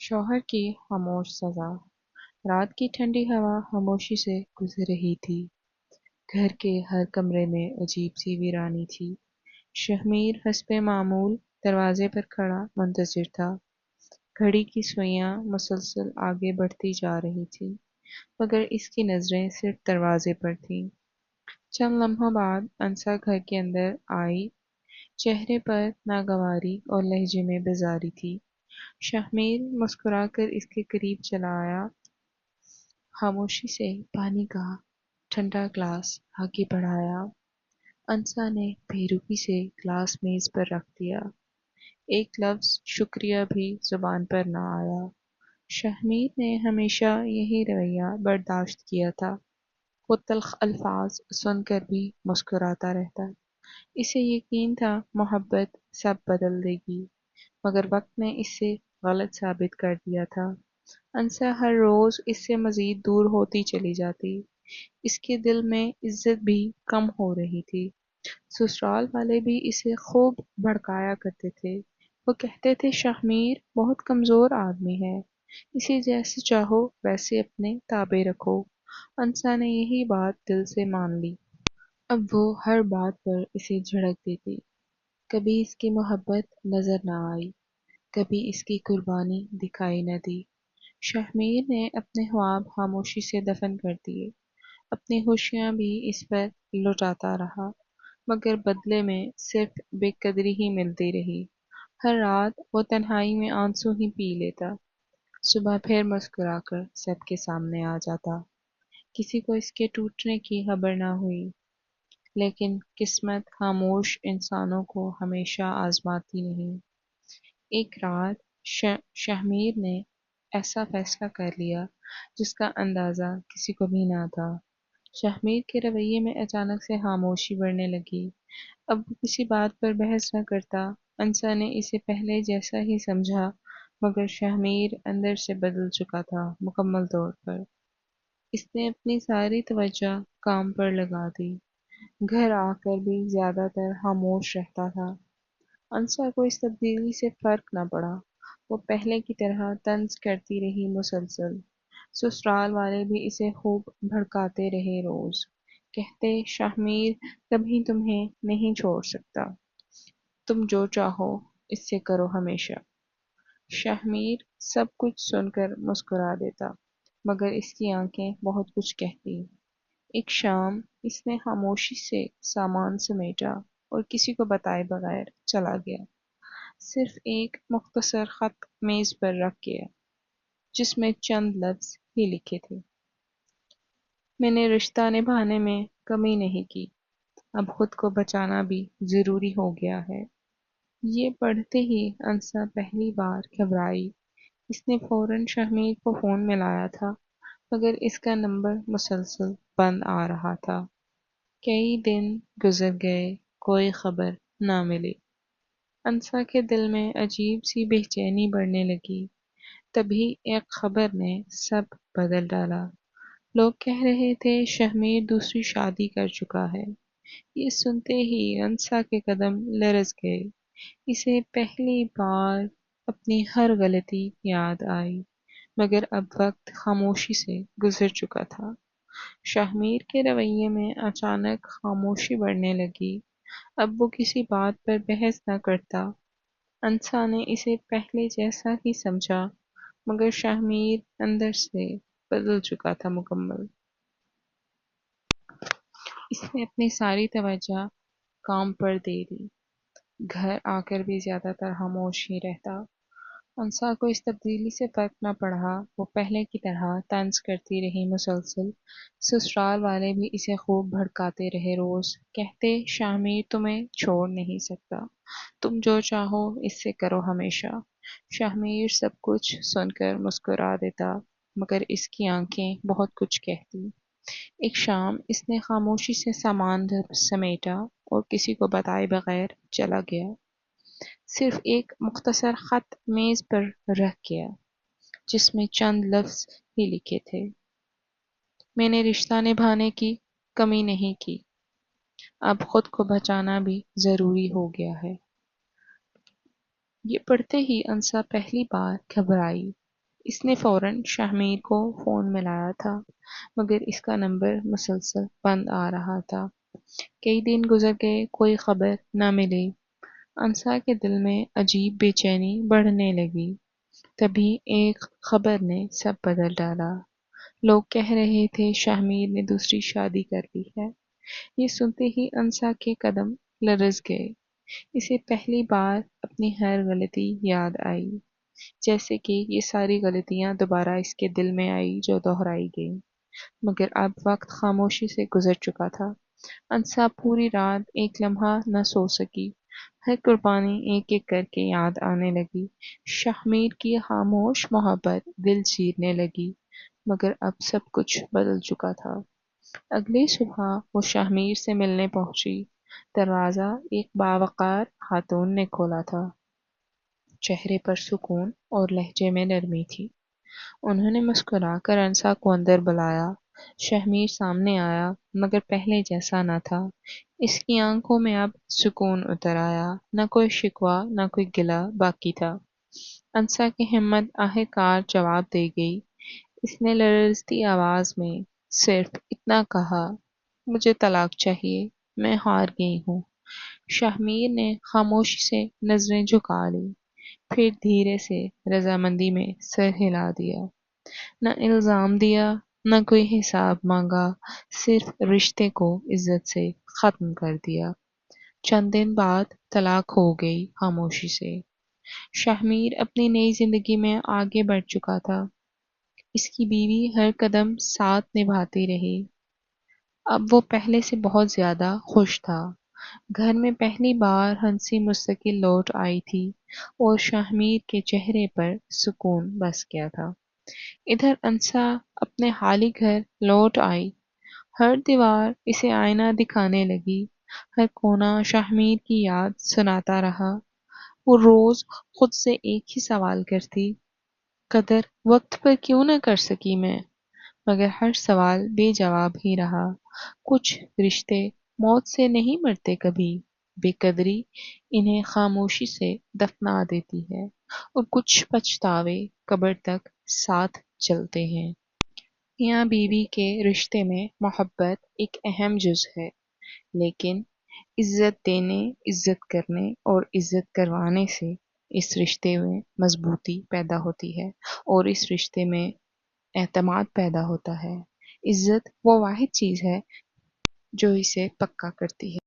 شوہر کی خاموش سزا۔ رات کی ٹھنڈی ہوا خاموشی سے گزر رہی تھی۔ گھر کے ہر کمرے میں عجیب سی ویرانی تھی۔ شہمیر حسب معمول دروازے پر کھڑا منتظر تھا۔ گھڑی کی سوئیاں مسلسل آگے بڑھتی جا رہی تھی، مگر اس کی نظریں صرف دروازے پر تھیں۔ چند لمحوں بعد انسا گھر کے اندر آئی۔ چہرے پر ناگواری اور لہجے میں بیزاری تھی۔ شہمیر مسکرا کر اس کے قریب چلا آیا۔ خاموشی سے پانی کا ٹھنڈا گلاس آگے بڑھایا۔ انسا نے بے رخی سے گلاس میز پر رکھ دیا۔ ایک لفظ شکریہ بھی زبان پر نہ آیا۔ شہمیر نے ہمیشہ یہی رویہ برداشت کیا تھا۔ وہ تلخ الفاظ سن کر بھی مسکراتا رہتا۔ اسے یقین تھا محبت سب بدل دے گی، مگر وقت نے اسے غلط ثابت کر دیا تھا۔ انسا ہر روز اس سے مزید دور ہوتی چلی جاتی۔ اس کے دل میں عزت بھی کم ہو رہی تھی۔ سسرال والے بھی اسے خوب بھڑکایا کرتے تھے۔ وہ کہتے تھے شہمیر بہت کمزور آدمی ہے، اسے جیسے چاہو ویسے اپنے تابع رکھو۔ انسا نے یہی بات دل سے مان لی۔ اب وہ ہر بات پر اسے جھڑک دیتی۔ کبھی اس کی محبت نظر نہ آئی، کبھی اس کی قربانی دکھائی نہ دی۔ شہمیر نے اپنے خواب خاموشی سے دفن کر دیے۔ اپنی خوشیاں بھی اس پر لٹاتا رہا، مگر بدلے میں صرف بے قدری ہی ملتی رہی۔ ہر رات وہ تنہائی میں آنسو ہی پی لیتا۔ صبح پھر مسکرا کر سب کے سامنے آ جاتا۔ کسی کو اس کے ٹوٹنے کی خبر نہ ہوئی، لیکن قسمت خاموش انسانوں کو ہمیشہ آزماتی نہیں۔ ایک رات شہمیر نے ایسا فیصلہ کر لیا جس کا اندازہ کسی کو بھی نہ تھا۔ شہمیر کے رویے میں اچانک سے خاموشی بڑھنے لگی۔ اب وہ کسی بات پر بحث نہ کرتا۔ انسا نے اسے پہلے جیسا ہی سمجھا، مگر شہمیر اندر سے بدل چکا تھا، مکمل طور پر۔ اس نے اپنی ساری توجہ کام پر لگا دی۔ گھر آ کر بھی زیادہ تر خاموش رہتا تھا۔ انسا کو اس تبدیلی سے فرق نہ پڑا۔ وہ پہلے کی طرح طنز کرتی رہی مسلسل۔ سسرال والے بھی اسے خوب بھڑکاتے رہے روز۔ کہتے شہمیر کبھی تمہیں نہیں چھوڑ سکتا، تم جو چاہو اس سے کرو ہمیشہ۔ شہمیر سب کچھ سن کر مسکرا دیتا، مگر اس کی آنکھیں بہت کچھ کہتی۔ ایک شام اس نے خاموشی سے سامان سمیٹا اور کسی کو بتائے بغیر چلا گیا۔ صرف ایک مختصر خط میز پر رکھ گیا، جس میں چند لفظ ہی لکھے تھے۔ میں نے رشتہ نبھانے میں کمی نہیں کی، اب خود کو بچانا بھی ضروری ہو گیا ہے۔ یہ پڑھتے ہی انسا پہلی بار گھبرائی۔ اس نے فوراً شہمیر کو فون ملایا تھا، مگر اس کا نمبر مسلسل بند آ رہا تھا۔ کئی دن گزر گئے، کوئی خبر نہ ملی۔ انسا کے دل میں عجیب سی بے چینی بڑھنے لگی۔ تبھی ایک خبر نے سب بدل ڈالا۔ لوگ کہہ رہے تھے شہمیر دوسری شادی کر چکا ہے۔ یہ سنتے ہی انسا کے قدم لرز گئے۔ اسے پہلی بار اپنی ہر غلطی یاد آئی، مگر اب وقت خاموشی سے گزر چکا تھا۔ شہمیر کے رویے میں اچانک خاموشی بڑھنے لگی۔ اب وہ کسی بات پر بحث نہ کرتا۔ انسا نے اسے پہلے جیسا ہی سمجھا، مگر شہمیر اندر سے بدل چکا تھا مکمل۔ اس نے اپنی ساری توجہ کام پر دے دی۔ گھر آ کر بھی زیادہ تر خاموش ہی رہتا۔ انسا کو اس تبدیلی سے فرق نہ پڑا۔ وہ پہلے کی طرح طنز کرتی رہی مسلسل۔ سسرال والے بھی اسے خوب بھڑکاتے رہے روز۔ کہتے شہمیر تمہیں چھوڑ نہیں سکتا، تم جو چاہو اس سے کرو ہمیشہ۔ شہمیر سب کچھ سن کر مسکرا دیتا، مگر اس کی آنکھیں بہت کچھ کہتی۔ ایک شام اس نے خاموشی سے سامان سمیٹا اور کسی کو بتائے بغیر چلا گیا۔ صرف ایک مختصر خط میز پر رکھ گیا، جس میں چند لفظ ہی لکھے تھے۔ میں نے رشتہ نبھانے کی کمی نہیں کی، اب خود کو بچانا بھی ضروری ہو گیا ہے۔ یہ پڑھتے ہی انسا پہلی بار گھبرائی۔ اس نے فوراً شہمیر کو فون ملایا تھا، مگر اس کا نمبر مسلسل بند آ رہا تھا۔ کئی دن گزر گئے، کوئی خبر نہ ملی۔ انسا کے دل میں عجیب بے چینی بڑھنے لگی۔ تبھی ایک خبر نے سب بدل ڈالا۔ لوگ کہہ رہے تھے شہمیر نے دوسری شادی کر لی ہے۔ یہ سنتے ہی انسا کے قدم لرز گئے۔ اسے پہلی بار اپنی ہر غلطی یاد آئی، جیسے کہ یہ ساری غلطیاں دوبارہ اس کے دل میں آئی جو دہرائی گئی۔ مگر اب وقت خاموشی سے گزر چکا تھا۔ انسا پوری رات ایک لمحہ نہ سو سکی۔ ہر قربانی ایک ایک کر کے یاد آنے لگی۔ شہمیر کی خاموش محبت دل چیرنے لگی، مگر اب سب کچھ بدل چکا تھا۔ اگلی صبح وہ شہمیر سے ملنے پہنچی۔ دروازہ ایک باوقار خاتون نے کھولا تھا۔ چہرے پر سکون اور لہجے میں نرمی تھی۔ انہوں نے مسکرا کر انسا کو اندر بلایا۔ شہمیر سامنے آیا، مگر پہلے جیسا نہ تھا۔ اس کی آنکھوں میں اب سکون اتر آیا، نہ کوئی شکوہ نہ کوئی گلہ باقی تھا۔ انسا کی ہمت آخر کار جواب دے گئی۔ اس نے لرزتی آواز میں صرف اتنا کہا، مجھے طلاق چاہیے، میں ہار گئی ہوں۔ شہمیر نے خاموشی سے نظریں جھکا لی، پھر دھیرے سے رضامندی میں سر ہلا دیا۔ نہ الزام دیا، نہ کوئی حساب مانگا، صرف رشتے کو عزت سے ختم کر دیا۔ چند دن بعد طلاق ہو گئی خاموشی سے۔ شہمیر اپنی نئی زندگی میں آگے بڑھ چکا تھا۔ اس کی بیوی ہر قدم ساتھ نبھاتی رہی۔ اب وہ پہلے سے بہت زیادہ خوش تھا۔ گھر میں پہلی بار ہنسی مستقل لوٹ آئی تھی اور شہمیر کے چہرے پر سکون بس گیا تھا۔ ادھر انسا اپنے حالی گھر لوٹ آئی۔ ہر دیوار اسے آئینہ دکھانے لگی، ہر کونا شہمیر کی یاد سناتا رہا۔ وہ روز خود سے ایک ہی سوال کرتی، قدر وقت پر کیوں نہ کر سکی میں؟ مگر ہر سوال بے جواب ہی رہا۔ کچھ رشتے موت سے نہیں مرتے کبھی، بے قدری انہیں خاموشی سے دفنا دیتی ہے، اور کچھ پچھتاوے قبر تک ساتھ چلتے ہیں۔ میاں بیوی کے رشتے میں محبت ایک اہم جز ہے، لیکن عزت دینے، عزت کرنے اور عزت کروانے سے اس رشتے میں مضبوطی پیدا ہوتی ہے اور اس رشتے میں اعتماد پیدا ہوتا ہے۔ عزت وہ واحد چیز ہے جو اسے پکا کرتی ہے۔